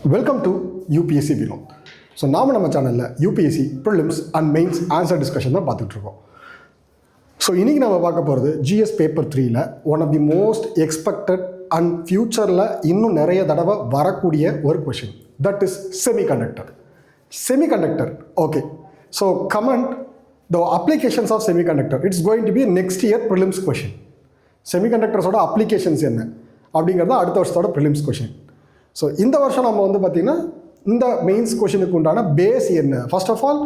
Welcome to UPSC Vinod. So நம்ம சேனலில் UPSC prelims and mains answer discussion தான் பார்த்துட்ருக்கோம். ஸோ இன்றைக்கி நம்ம பார்க்க போகிறது ஜிஎஸ் பேப்பர் 3ல் one of the most expected and ஃப்யூச்சரில் இன்னும் நிறைய தடவை வரக்கூடிய ஒரு question, that is semiconductor. Semiconductor, okay. So comment the applications of semiconductor. It's going to be next year prelims question. செமிகண்டக்டர்ஸோட அப்ளிகேஷன்ஸ் என்ன அப்படிங்கிறது அடுத்த வருஷத்தோட ப்ரிலிம்ஸ் கொஷின். ஸோ இந்த வருஷம் நம்ம வந்து பார்த்திங்கன்னா இந்த மெயின்ஸ் கொஷினுக்கு உண்டான பேஸ் என்ன? First of all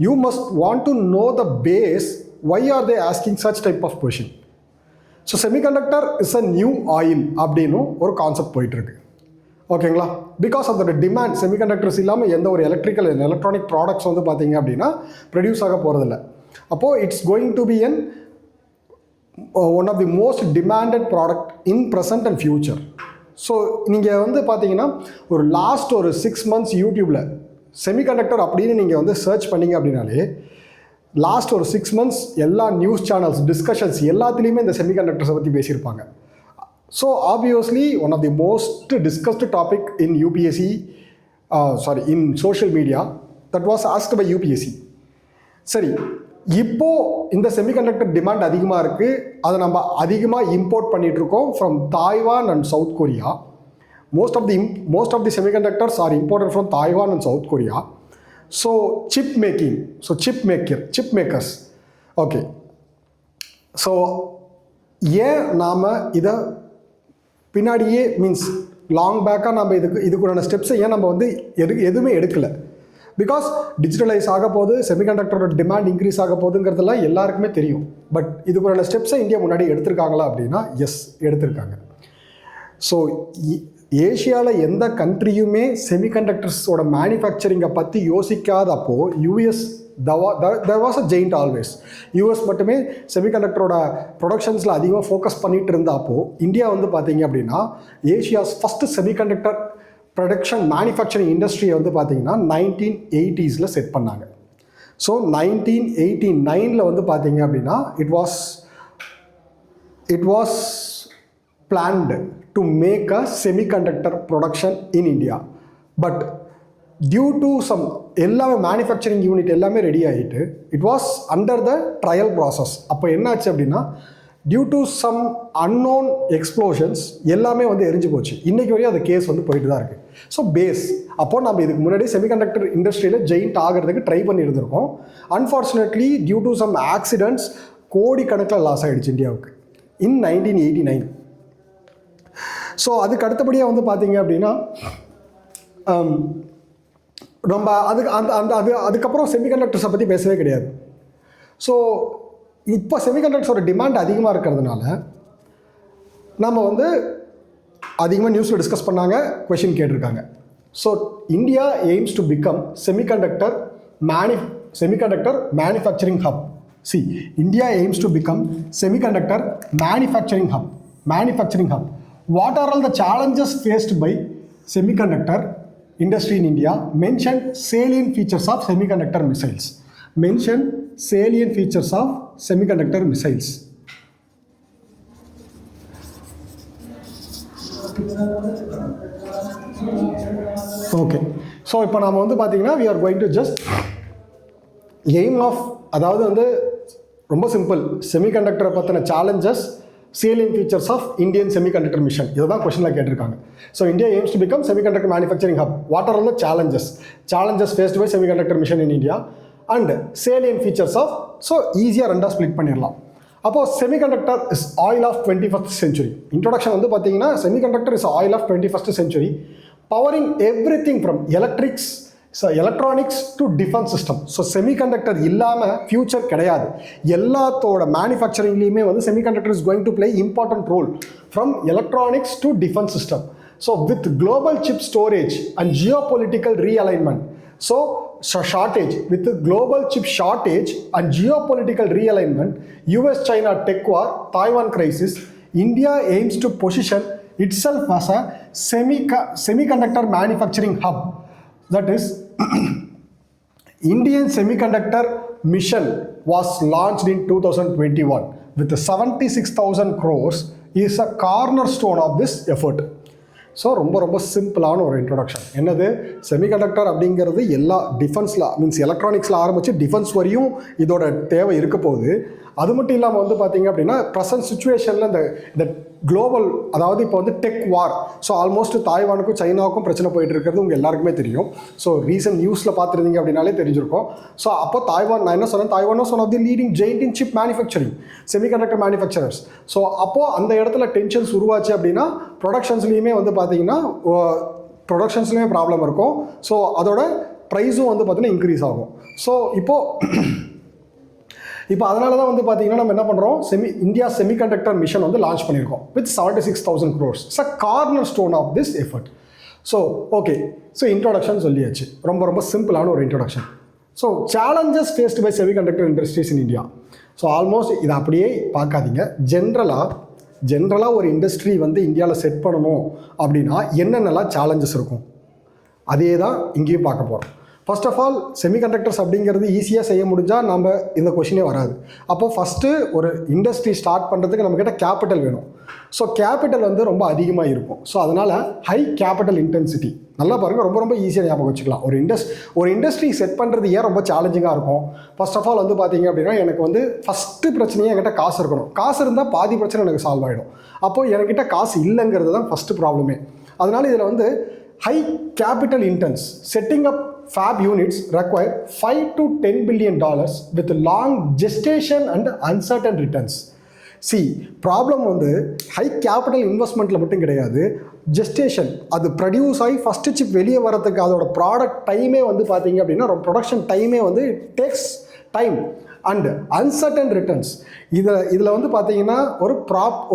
you must want to know the base. Why are they asking such type of question? So semiconductor is a new oil அப்படின்னு ஒரு கான்செப்ட் போயிட்டுருக்கு, ஓகேங்களா? Because of the demand, semiconductors இல்லாமல் எந்த ஒரு electronic products வந்து பார்த்தீங்க அப்படின்னா ப்ரொடியூஸ் ஆக போகிறதில்ல. அப்போது it's going to be one of the most demanded product in present and future. So நீங்கள் வந்து பார்த்தீங்கன்னா ஒரு லாஸ்ட் ஒரு 6 months யூடியூப்பில் செமிகண்டக்டர் அப்படின்னு நீங்கள் வந்து சர்ச் பண்ணிங்க அப்படின்னாலே லாஸ்ட் ஒரு 6 months எல்லா நியூஸ் சேனல்ஸ் டிஸ்கஷன்ஸ் எல்லாத்துலேயுமே இந்த செமிகண்டக்டர்ஸை பற்றி பேசியிருப்பாங்க. So obviously one of the most discussed topic in UPSC, in social media, that was asked by UPSC. சரி, இப்போது இந்த செமிகண்டக்டர் டிமாண்ட் அதிகமாக இருக்குது. அதை நம்ம அதிகமாக இம்போர்ட் பண்ணிகிட்ருக்கோம் from Taiwan and South Korea. Most of the semiconductors are imported from Taiwan and South Korea. So chip makers, okay. So ஏன் நாம் இதை பின்னாடியே மீன்ஸ் லாங் பேக்காக நம்ம இதுக்குண்டான ஸ்டெப்ஸை ஏன் நம்ம வந்து எதுவுமே எடுக்கலை? பிகாஸ் டிஜிட்டலைஸ் ஆக போகுது, செமிகண்டக்டரோட டிமாண்ட் இன்க்ரீஸ் ஆக போகுதுங்கிறதெல்லாம் எல்லாருக்குமே தெரியும். பட் இதுக்குள்ள ஸ்டெப்ஸை இந்தியா முன்னாடி எடுத்திருக்காங்களா அப்படின்னா எஸ், எடுத்திருக்காங்க. ஸோ ஏஷியாவில் எந்த கண்ட்ரியுமே செமிகண்டக்டர்ஸோட மேனுஃபேக்சரிங்கை பற்றி யோசிக்காதப்போ US there was a giant always. US மட்டுமே செமிகண்டக்டரோட ப்ரொடக்ஷன்ஸில் அதிகமாக ஃபோக்கஸ் பண்ணிகிட்டு இருந்தப்போ இந்தியா வந்து பார்த்தீங்க அப்படின்னா Asia's first semiconductor production manufacturing இண்டஸ்ட்ரியை வந்து பார்த்திங்கன்னா 1980s செட் பண்ணாங்க. ஸோ 1989 வந்து பார்த்தீங்க அப்படின்னா it was planned to make a semiconductor production in India. But due to some எல்லாமே மேனுஃபேக்சரிங் யூனிட் எல்லாமே ரெடி ஆகிட்டு it was under the trial process. அப்போ என்னாச்சு அப்படின்னா due to some unknown explosions எல்லாமே வந்து எரிஞ்சு போச்சு. இன்றைக்கி வரையும் அந்த கேஸ் வந்து போயிட்டு தான் இருக்குது. ஸோ பேஸ் அப்போது நம்ம இதுக்கு முன்னாடி செமிகண்டக்டர் இண்டஸ்ட்ரியில் ஜெயிண்ட் ஆகிறதுக்கு ட்ரை பண்ணியிருந்திருக்கோம். Unfortunately due to some accidents கோடிக்கணக்கில் லாஸ் ஆகிடுச்சு இந்தியாவுக்கு இன் 1989. ஸோ அதுக்கு அடுத்தபடியாக வந்து பார்த்தீங்க அப்படின்னா நம்ம அதுக்கப்புறம் செமிகண்டக்டர்ஸை பற்றி பேசவே கிடையாது. ஸோ இப்போ செமிகண்டக்டர்ஸோட டிமாண்ட் அதிகமாக இருக்கிறதுனால நம்ம வந்து அதிகமாக நியூஸில் டிஸ்கஸ் பண்ணாங்க, கொஷின் கேட்டிருக்காங்க. So India aims to become semiconductor manufacturing hub. India aims to become semiconductor manufacturing hub. What are all the challenges faced by semiconductor industry in India? Mention salient features of semiconductor missiles. Okay. So இப்போ நாம் வந்து பார்த்தீங்கன்னா we are going to just aim of, அதாவது வந்து ரொம்ப simple, செமிகண்டக்டரை பற்றின challenges, salient features of Indian semiconductor mission. இதுதான் கொஸ்டினில் கேட்டிருக்காங்க. So India aims to become semiconductor manufacturing hub. What are all the challenges faced by semiconductor mission in India and salient features of. So ஈஸியாக ரெண்டாக split பண்ணிடலாம். அப்போது semiconductor is oil of 21st century. Introduction வந்து பார்த்தீங்கன்னா semiconductor is oil of 21st century, powering everything from electronics to defence system. So semiconductor இல்லாமல் future கிடையாது. எல்லாத்தோட மேனுஃபேக்சரிங்லேயுமே வந்து semiconductor is going to play important role from electronics to defence system. So with global chip storage and geopolitical realignment, with the global chip shortage and geopolitical realignment, US-China tech war, Taiwan crisis, India aims to position itself as a semiconductor manufacturing hub. That is, Indian semiconductor mission was launched in 2021 with 76,000 crores is a cornerstone of this effort. So ரொம்ப ரொம்ப சிம்பிளான ஒரு introduction. என்னது, semiconductor அப்படிங்கிறது எல்லா டிஃபென்ஸில் means எலக்ட்ரானிக்ஸில் ஆரம்பித்து defence வரையும் இதோட தேவை இருக்க போகுது. அது மட்டும் இல்லாமல் வந்து பார்த்தீங்க அப்படின்னா ப்ரெசன்ட் சுச்சுவேஷனில் இந்த குளோபல், அதாவது இப்போ வந்து டெக் வார், ஸோ ஆல்மோஸ்ட் தாய்வானுக்கும் சைனாவுக்கும் பிரச்சனை போயிட்டு இருக்கிறது உங்கள் எல்லாருக்குமே தெரியும். ஸோ ரீசன்ட் நியூஸில் பார்த்துருந்தீங்க அப்படின்னாலே தெரிஞ்சிருக்கும். ஸோ அப்போ தாய்வான், நான் என்ன சொன்னேன், Taiwan was one of the leading giant in chip manufacturing, semiconductor manufacturers. So அப்போது அந்த இடத்துல டென்ஷன்ஸ் உருவாச்சு அப்படின்னா ப்ரொடக்ஷன்ஸ்லேயுமே வந்து பார்த்தீங்கன்னா ப்ரொடக்ஷன்ஸ்லேயுமே ப்ராப்ளம் இருக்கும். ஸோ அதோட ப்ரைஸும் வந்து பார்த்தீங்கன்னா இன்க்ரீஸ் ஆகும். ஸோ இப்போ அதனால தான் வந்து பார்த்தீங்கன்னா நம்ம என்ன பண்ணுறோம், இந்தியா செமிகண்டக்டர் மிஷன் வந்து லான்ச் பண்ணியிருக்கோம் with 76,000 crores. It's a cornerstone of this effort. So okay, so introduction சொல்லியாச்சு, ரொம்ப ரொம்ப சிம்பிளான ஒரு introduction. So challenges faced by semiconductor industries in India. So almost இதை அப்படியே பார்க்காதீங்க. ஜென்ரலாக ஒரு இண்டஸ்ட்ரி வந்து இந்தியாவில் செட் பண்ணணும் அப்படின்னா என்னென்னலாம் சேலஞ்சஸ் இருக்கும், அதே தான் இங்கேயும் பார்க்க போகிறோம். ஃபர்ஸ்ட் ஆஃப் ஆல், செமிகண்டக்டர்ஸ் அப்படிங்கிறது ஈஸியாக செய்ய முடிஞ்சால் நம்ம இந்த கொஷினே வராது. அப்போது ஃபஸ்ட்டு ஒரு இண்டஸ்ட்ரி ஸ்டார்ட் பண்ணுறதுக்கு நம்மக்கிட்ட கேபிட்டல் வேணும். ஸோ கேபிட்டல் வந்து ரொம்ப அதிகமாக இருக்கும். ஸோ அதனால் ஹை கேபிட்டல் இன்டென்சிட்டி, நல்லா பாருங்கள், ரொம்ப ரொம்ப ஈஸியாக ஞாபகம் வச்சுக்கலாம். ஒரு இண்டஸ்ட்ரி செட் பண்ணுறது ஏன் ரொம்ப சேலஞ்சிங்காக இருக்கும். ஃபர்ஸ்ட் ஆஃப் ஆல் வந்து பார்த்தீங்க அப்படின்னா, எனக்கு வந்து ஃபஸ்ட்டு பிரச்சனையே என்கிட்ட காசு இருக்கணும். காசு இருந்தால் பாதி பிரச்சனை எனக்கு சால்வ் ஆகிடும். அப்போது என்கிட்ட காசு இல்லைங்கிறது தான் ஃபஸ்ட்டு ப்ராப்ளமே. அதனால் இதில் வந்து high capital intense setting up fab units require $5 to $10 billion with long gestation and uncertain returns. Problem வந்து ஹை கேபிட்டல் இன்வெஸ்ட்மெண்ட்டில் மட்டும் கிடையாது, ஜெஸ்டேஷன், அது ப்ரொடியூஸ் ஆகி ஃபஸ்ட்டு சிப் வெளியே வரதுக்கு அதோட ப்ராடக்ட் டைமே வந்து பார்த்தீங்க அப்படின்னா ப்ரொடக்ஷன் டைமே வந்து takes time and uncertain returns. இதில் வந்து பார்த்தீங்கன்னா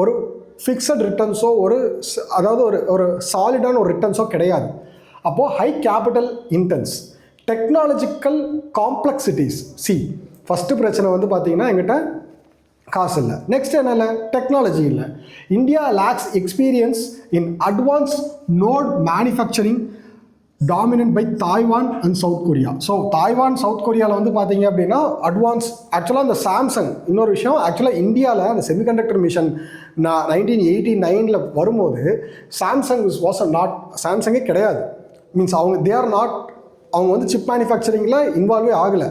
ஒரு ஃபிக்ஸட் ரிட்டர்ன்ஸோ அதாவது ஒரு சாலிடான ஒரு ரிட்டர்ன்ஸோ கிடையாது. அப்போது high capital intense, technological complexities. First பிரச்சனை வந்து பார்த்தீங்கன்னா எங்கிட்ட காசு இல்லை. நெக்ஸ்ட் என்ன, டெக்னாலஜி இல்லை. India lacks experience in advance node manufacturing dominant by Taiwan and South Korea. So Taiwan South கொரியாவில் வந்து பார்த்தீங்க அப்படின்னா அட்வான்ஸ், ஆக்சுவலாக அந்த சாம்சங், இன்னொரு விஷயம், ஆக்சுவலாக இந்தியாவில் அந்த செமிகண்டக்டர் மிஷன் 1989 வரும்போது சாம்சங்கே கிடையாது. மீன்ஸ் அவங்க வந்து சிப் மேனுஃபேக்சரிங்கில் இன்வால்வே ஆகலை.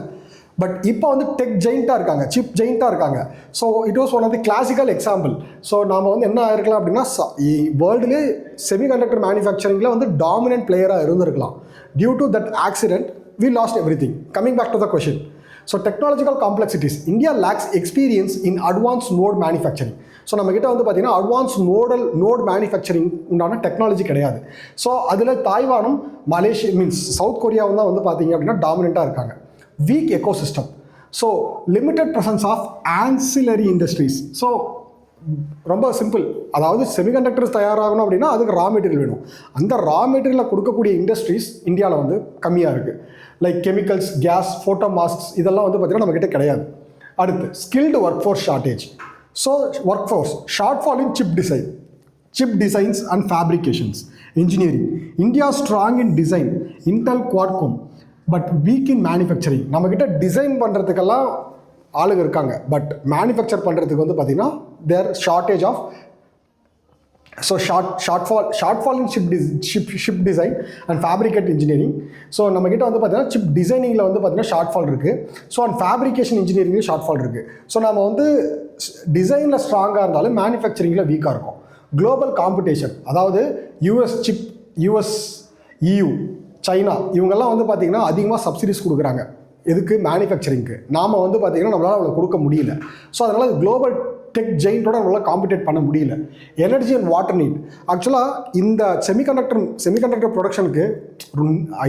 பட் இப்போ வந்து டெக் ஜெயிண்ட்டாக இருக்காங்க, சிப் ஜெயிண்ட்டாக இருக்காங்க. So it was one of the classical example. So நாம் வந்து என்ன ஆயிருக்கலாம் அப்படின்னா, வேர்ல்டுலேயே செமிகண்டக்டர் மேனுஃபேக்சரிங்கில் வந்து டாமினன்ட் பிளேயராக இருந்திருக்கலாம். Due to that accident we lost everything. Coming back to the question. So technological complexities, India lacks experience in advance node manufacturing. So நம்மக்கிட்ட வந்து பார்த்திங்கன்னா அட்வான்ஸ் நோட் மேனுஃபேக்சரிங் உண்டான டெக்னாலஜி கிடையாது. ஸோ அதில் தாய்வானும் மலேசியா மீன்ஸ் சவுத் கொரியாவும் தான் வந்து பார்த்திங்க அப்படின்னா டாமினண்ட்டாக இருக்காங்க. Weak ecosystem, so limited presence of ancillary industries. So ரொம்ப சிம்பிள், அதாவது செமிகண்டக்டர்ஸ் தயாராகணும் அப்படின்னா அதுக்கு ரா மெட்டீரியல் வேணும். அந்த ரா மெட்டீரியலை கொடுக்கக்கூடிய இண்டஸ்ட்ரீஸ் இந்தியாவில் வந்து கம்மியாக இருக்குது. Like chemicals, gas, photo masks, இதெல்லாம் வந்து பார்த்திங்கன்னா நம்மக்கிட்ட கிடையாது. அடுத்து skilled work force shortage. So work force short fall in chip designs and fabrications. Engineering, India strong in design, Intel, Qualcomm, but weak in manufacturing. நம்மக்கிட்ட டிசைன் பண்ணுறதுக்கெல்லாம் ஆளுங்க இருக்காங்க, பட் மேனுஃபேக்சர் பண்ணுறதுக்கு வந்து பார்த்திங்கன்னா there shortage of. So shortfall in chip design and fabricate engineering. So நம்மக்கிட்ட வந்து பார்த்திங்கன்னா சிப் டிசைனிங்கில் வந்து பார்த்திங்கன்னா ஷார்ட்ஃபால் இருக்குது. ஸோ அண்ட் ஃபேப்ரிகேஷன் இன்ஜினியரிங்கில் ஷார்ட்ஃபால் இருக்குது. ஸோ நம்ம வந்து டிசைனில் ஸ்ட்ராங்காக இருந்தாலும் மேனுஃபேக்சரிங்கில் வீக்காக இருக்கும். குளோபல் காம்படிஷன், அதாவது யூஎஸ், EU, சைனா, இவங்கெல்லாம் வந்து பார்த்திங்கன்னா அதிகமாக சப்சிடிஸ் கொடுக்குறாங்க. எதுக்கு? மேனுஃபேக்சரிங்க்கு. நாம் வந்து பார்த்திங்கன்னா நம்மளால் அவ்வளோ கொடுக்க முடியல. ஸோ அதனால் குளோபல் டெக் ஜெயின்ட்டோட நம்மளால் காம்படேட் பண்ண முடியல. எனர்ஜி அண்ட் வாட்டர் நீட், ஆக்சுவலாக இந்த செமிகண்டக்டர் ப்ரொடக்ஷனுக்கு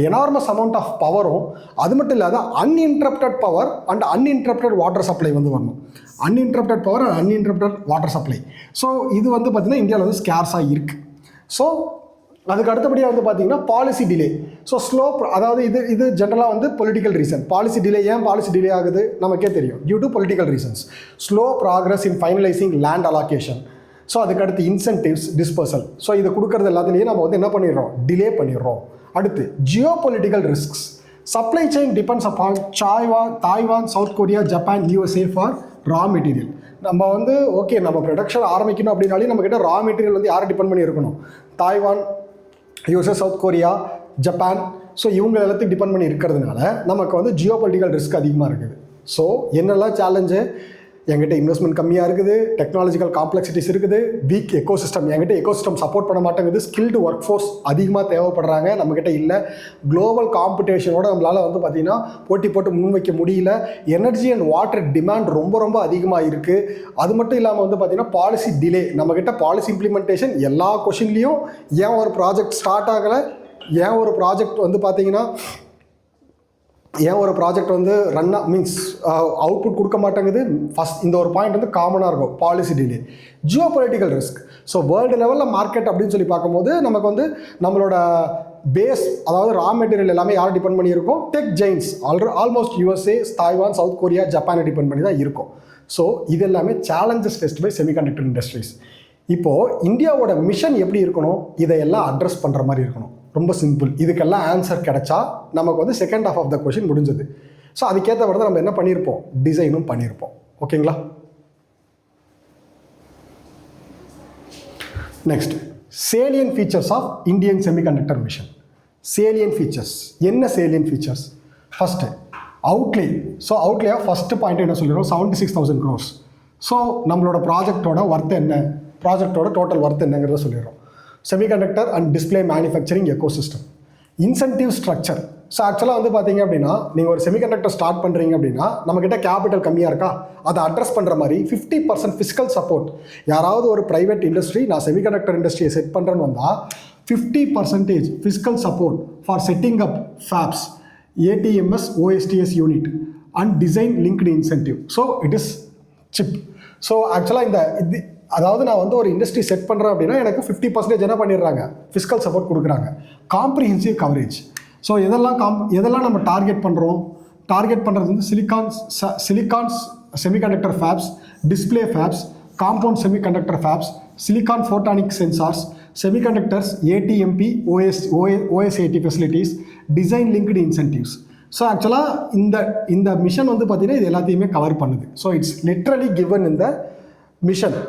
எனார்மஸ் அமௌண்ட் ஆஃப் பவரும், அது மட்டும் இல்லாத uninterrupted power and uninterrupted water supply வந்து வரணும். Uninterrupted power and uninterrupted water supply. So இது வந்து பார்த்திங்கன்னா இந்தியாவில் வந்து ஸ்கேர்ஸாக இருக்குது. ஸோ அதுக்கு அடுத்தபடியாக வந்து பார்த்தீங்கன்னா பாலிசி டிலே. ஸோ அதாவது இது ஜென்ரலாக வந்து பொலிட்டிக்கல் ரீசன். பாலிசி டிலே, ஏன் பாலிசி டிலே ஆகுது நமக்கே தெரியும், due to political reasons. Slow progress in finalising land allocation. So அதுக்கடுத்து இன்சென்டிவ்ஸ் டிஸ்பர்சல். ஸோ இது கொடுக்குறது எல்லாத்துலேயும் நம்ம வந்து என்ன பண்ணிடுறோம், டிலே பண்ணிடுறோம். அடுத்து geopolitical risks. Supply chain depends upon Taiwan, South Korea, Japan, USA for raw material. நம்ம வந்து ஓகே, நம்ம ப்ரொடக்ஷன் ஆரம்பிக்கணும் அப்படின்னாலே நம்மக்கிட்ட ரா மெட்டீரியல் வந்து யாரை டிபெண்ட் பண்ணி இருக்கணும், Taiwan, USA, south Korea, Japan, so இவங்க எல்லாத்தையும் டிபெண்ட் பண்ணி இருக்கிறதுனால நமக்கு வந்து ஜியோ பொலிட்டிக்கல் ரிஸ்க் அதிகமாக இருக்குது. ஸோ என்னெல்லாம் சேலஞ்சு, என்கிட்ட இன்வெஸ்ட்மெண்ட் கம்மியாக இருக்குது, டெக்னாலஜிக்கல் காம்ப்ளெக்சிட்டிஸ் இருக்குது, வீக் எக்கோசிஸ்டம், என்கிட்ட எக்கோசிஸ்டம் சப்போர்ட் பண்ண மாட்டேங்குது, ஸ்கில்டு ஒர்க் ஃபோர்ஸ் அதிகமாக தேவைப்படுறாங்க, நம்மக்கிட்ட இல்லை, குளோபல் காம்படிஷனோட நம்மளால் வந்து பார்த்திங்கன்னா போட்டி போட்டு முன்வைக்க முடியல, எனர்ஜி அண்ட் வாட்டர் டிமாண்ட் ரொம்ப ரொம்ப அதிகமாக இருக்குது. அது மட்டும் இல்லாமல் வந்து பார்த்திங்கன்னா பாலிசி டிலே, நம்மக்கிட்ட பாலிசி இம்ப்ளிமெண்டேஷன் எல்லா கொஷின்லேயும் ஏன் ஒரு ப்ராஜெக்ட் ஸ்டார்ட் ஆகலை, ஏன் ஒரு ப்ராஜெக்ட் வந்து பார்த்திங்கன்னா வந்து மீன்ஸ் அவுட்புட் கொடுக்க மாட்டேங்குது. ஃபஸ்ட் இந்த ஒரு பாயிண்ட் வந்து காமனாக இருக்கும், policy delay, Jio political risk. So world லெவலில் மார்க்கெட் அப்படின்னு சொல்லி பார்க்கும்போது நமக்கு வந்து நம்மளோட பேஸ், அதாவது ரா மெட்டீரியல் எல்லாமே யாரை டிபெண்ட் பண்ணியிருக்கோம், tech giants almost USA, Taiwan, South Korea, ஜப்பானை டிபெண்ட் பண்ணி தான் இருக்கும். ஸோ இது எல்லாமே challenges faced by semiconductor industries. இப்போது இந்தியாவோட மிஷன் எப்படி இருக்கணும், இதையெல்லாம் அட்ரஸ் பண்ணுற மாதிரி இருக்கணும். ரொம்ப சிம்பிள். இதுக்கெல்லாம் ஆன்சர் கிடைச்சா நமக்கு வந்து second half of the question முடிஞ்சது. ஸோ அதுக்கேற்ற விட நம்ம என்ன பண்ணியிருப்போம், டிசைனும் பண்ணியிருப்போம். ஓகேங்களா? Next, salient features of Indian semiconductor mission. Salient features என்ன? Salient features first outlay. So outlay first point என்ன சொல்லிடுறோம், 76,000 crores. ஸோ நம்மளோட ப்ராஜெக்டோட ஒர்த் என்ன, ப்ராஜெக்டோட டோட்டல் ஒர்த் என்னங்கிறத சொல்லிடுறோம். Semiconductor and display manufacturing ecosystem. Incentive structure. So ஆக்சுவலாக வந்து பார்த்தீங்க அப்படின்னா, நீங்கள் ஒரு செமிகண்டக்டர் ஸ்டார்ட் பண்ணுறீங்க அப்படின்னா நம்மக்கிட்ட கேபிட்டல் கம்மியாக இருக்கா, அதை அட்ரஸ் பண்ணுற மாதிரி 50% ஃபிஸ்கல் சப்போர்ட். யாராவது ஒரு ப்ரைவேட் இண்டஸ்ட்ரி நான் செமிகண்டக்டர் இண்டஸ்ட்ரியை செட் பண்ணுறேன்னு வந்தால் 50% fiscal support for setting up fabs, ATMS, OSTS unit and design linked incentive. So it is chip. So ஆக்சுவலாக அதாவது நான் வந்து ஒரு இண்டஸ்ட்ரி செட் பண்ணுறேன் அப்படின்னா எனக்கு 50% என்ன பண்ணிடுறாங்க, ஃபிஸ்கல் சப்போர்ட் கொடுக்குறாங்க. Comprehensive coverage. ஸோ எதெல்லாம் நம்ம டார்கெட் பண்ணுறோம், டார்கெட் பண்ணுறது வந்து silicons semiconductor fabs, display fabs, compound semiconductor fabs, silicon photonic sensors, semiconductors, ATMP, OSAT facilities, design linked incentives. So ஆக்சுவலாக இந்த மிஷன் வந்து பார்த்திங்கன்னா இது எல்லாத்தையுமே கவர் பண்ணுது. So it's literally given in the mission.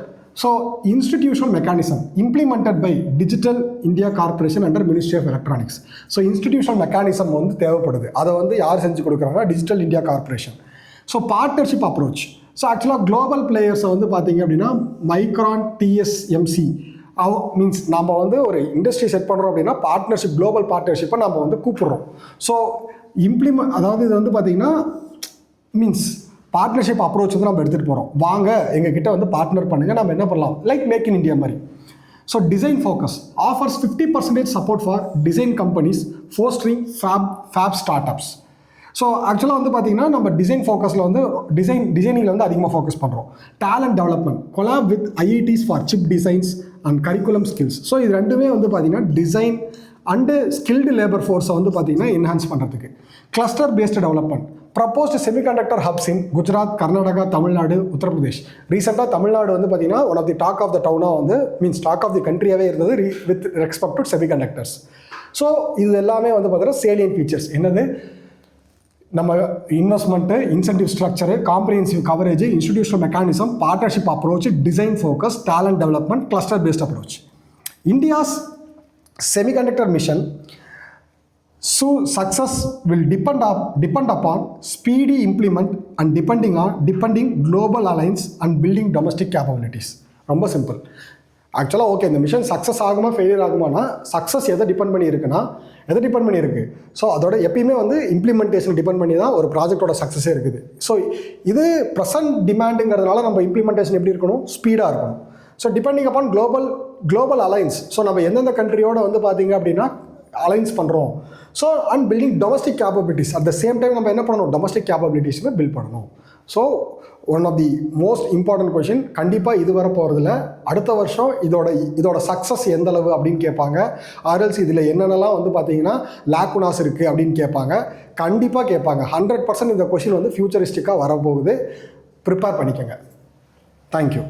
So institutional mechanism implemented by Digital India Corporation under Ministry of Electronics. So institutional mechanism வந்து தேவைப்படுது. அதை வந்து யார் செஞ்சு கொடுக்குறாங்கன்னா digital India corporation. So partnership approach. So ஆக்சுவலாக குளோபல் பிளேயர்ஸை வந்து பார்த்தீங்க அப்படின்னா மைக்ரான், TSMC மீன்ஸ் நம்ம வந்து ஒரு இண்டஸ்ட்ரி செட் பண்ணுறோம் அப்படின்னா பார்ட்னர்ஷிப், குளோபல் பார்ட்னர்ஷிப்பை நம்ம வந்து கூப்பிட்றோம். ஸோ அதாவது இது வந்து பார்த்திங்கன்னா மீன்ஸ் பார்ட்னர்ஷிப் அப்ரோச் வந்து நம்ம எடுத்துகிட்டு போகிறோம். வாங்க எங்ககிட்ட வந்து பார்ட்னர் பண்ணுங்கள், நம்ம என்ன பண்ணலாம், லைக் மேக் இன் இந்தியா மாதிரி. So design focus offers 50% support for design companies fostering fab startups. So ஆக்சுவலாக வந்து பார்த்திங்கன்னா நம்ம டிசைன் ஃபோக்கஸில் வந்து டிசைனிங்கில் வந்து அதிகமாக ஃபோக்கஸ் பண்ணுறோம். Talent development, collab with IITs for chip designs and curriculum skills. So இது ரெண்டுமே வந்து பார்த்திங்கன்னா டிசைன் அண்டு ஸ்கில்டு லேபர் ஃபோர்ஸை வந்து பார்த்திங்கன்னா என்ஹான்ஸ் பண்ணுறதுக்கு. Cluster based development, proposed semiconductor hubs in Gujarat, Karnataka, Tamil Nadu, Uttar Pradesh. ரீசெண்டாக தமிழ்நாடு வந்து பார்த்திங்கன்னா one of the talk of the டவுனாக வந்து மீன்ஸ் டாக் ஆஃப் தி கண்ட்ரியாகவே இருந்தது with respect to semiconductors. So இது எல்லாமே வந்து பார்த்தீங்கன்னா சேலியன் ஃபீச்சர்ஸ். என்னது, நம்ம investment, incentive structure, comprehensive coverage, institutional mechanism, partnership approach, design focus, talent development, cluster based approach. India's semiconductor mission success will depend upon speedy implement and depending global alliance and building domestic capabilities. ரொம்ப simple. ஆக்சுவலாக okay, இந்த mission success ஆகுமா failure ஆகுமானா, success எதை depend பண்ணியிருக்கு. So அதோட எப்பயுமே வந்து implementation depend பண்ணி தான் ஒரு ப்ராஜெக்டோட சக்ஸஸே இருக்குது. ஸோ இது ப்ரெசன்ட் டிமாண்டுங்கிறதுனால நம்ம இம்ப்ளிமெண்டேஷன் எப்படி இருக்கணும், ஸ்பீடாக இருக்கணும். So depending upon global alliance. So நம்ம எந்தெந்த கண்ட்ரியோட வந்து பார்த்தீங்க அப்படின்னா அலைன்ஸ் பண்ணுறோம். So and building domestic capabilities. At the same time நம்ம என்ன பண்ணணும், டொமஸ்டிக் கேப்பபிலிட்டிஸுமே பில்ட் பண்ணணும். So one of the most important question கண்டிப்பாக இது வர போகிறதுல அடுத்த வருஷம் இதோட சக்ஸஸ் எந்தளவு அப்படின்னு கேட்பாங்க. ஆர்எல்ஸ் இதில் என்னென்னலாம் வந்து பார்த்தீங்கன்னா லேக்குனாஸ் இருக்குது அப்படின்னு கேட்பாங்க. கண்டிப்பாக கேட்பாங்க. 100% இந்த கொஷின் வந்து ஃபியூச்சரிஸ்டிக்காக வரப்போகுது. ப்ரிப்பேர் பண்ணிக்கோங்க. தேங்க்யூ.